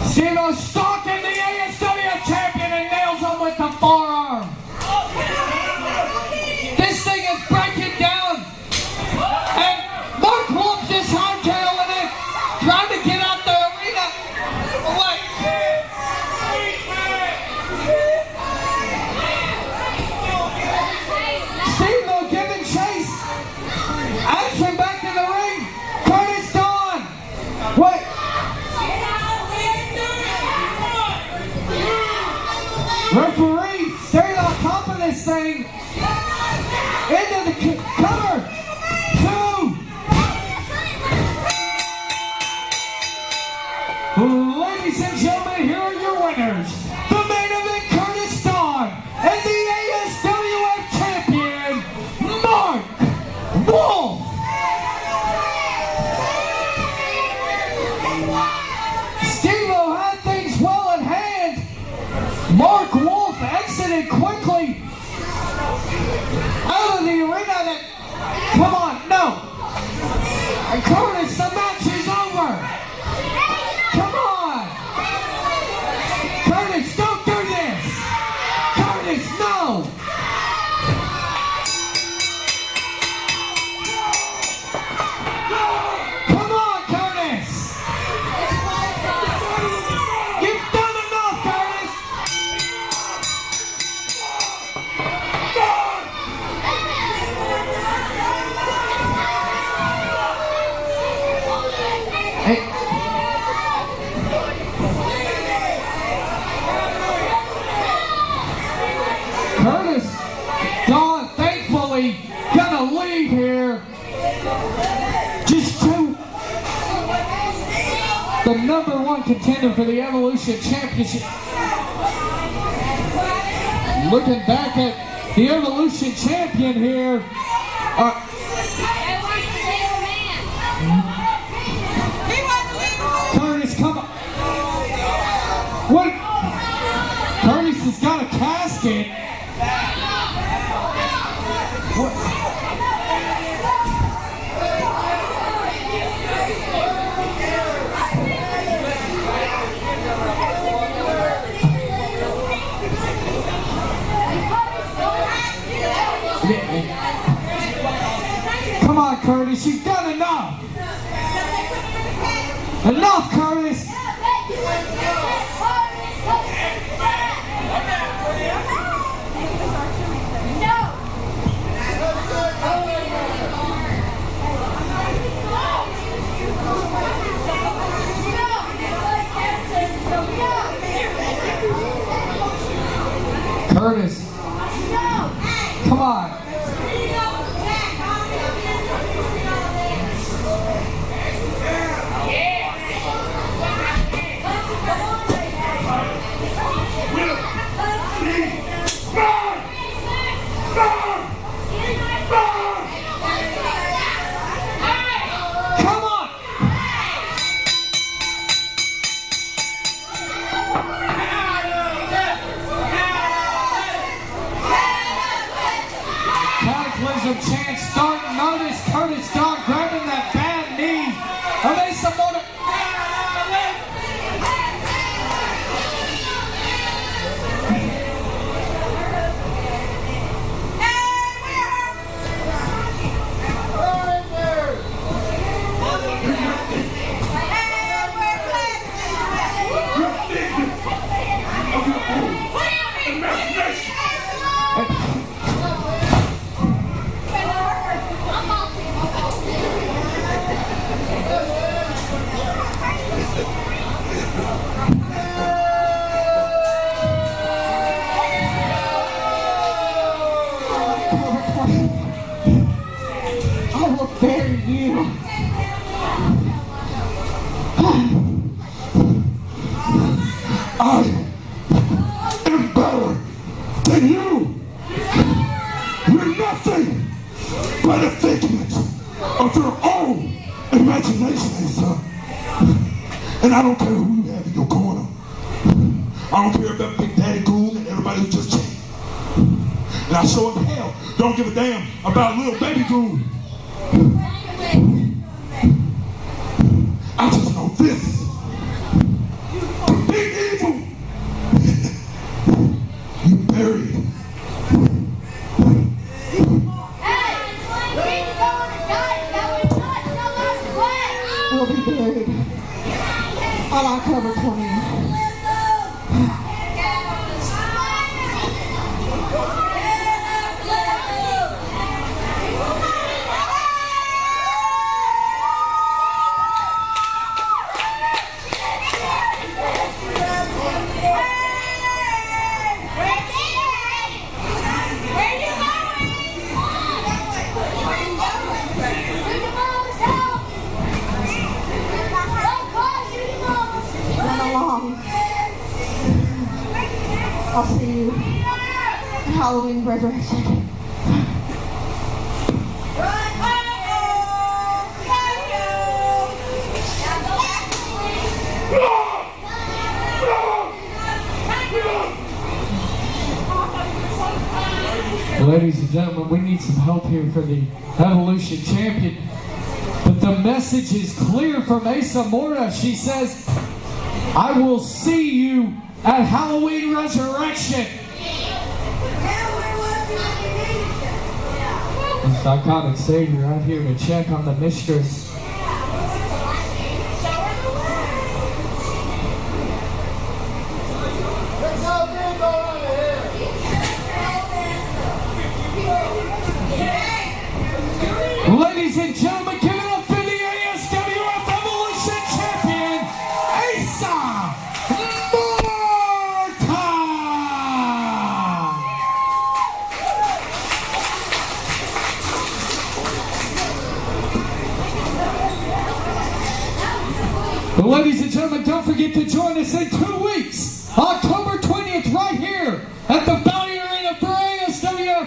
Zero stalking the ASWF champion and nails him with the forearm. This thing is breaking down. And Mark Wolf just hightailing it, trying to get out the arena. What? Steve-O giving chase. Action back in the ring. Curtis Dawn. What? Referee stayed on top of this thing. Into the cover. 2. Ladies and gentlemen, here are your winners. The main event, Curtis Dawn, and the ASWF champion, Mark Wolf. Steve-O had things well in hand. Mark Wolf exited quickly out of the arena. Come on, no. And Curtis, the match is over. Come on. Curtis, don't do this. Curtis, no. Come on, Curtis. You've done enough, Curtis. Hey. Curtis Dawn, thankfully, gonna leave here. Just to the #1 contender for the Evolution Championship. Looking back at the Evolution Champion here. Curtis, come on. What? Curtis has got a casket. What? Come on, Curtis, you've done enough. Enough, Curtis. Curtis, come on. Chance starting. Notice Curtis Dawn grabbing that bad knee. Are they supporting? I will bury you. I am better than you. You're nothing but a figment of your own imagination, son. And I don't care who you have in your corner. I don't care about Big Daddy Goon and everybody who just changed. And I sure as hell don't give a damn about little baby Goon. I just know this. I'll see you at Halloween Resurrection. Ladies and gentlemen, we need some help here for the Evolution Champion. But the message is clear from Morta. She says, I will see you at Halloween Resurrection. This iconic savior out here to check on the mistress. Ladies and gentlemen, give it up for the ASWF Evolution Champion, Morta! Ladies and gentlemen, don't forget to join us in 2 weeks, October 20th, right here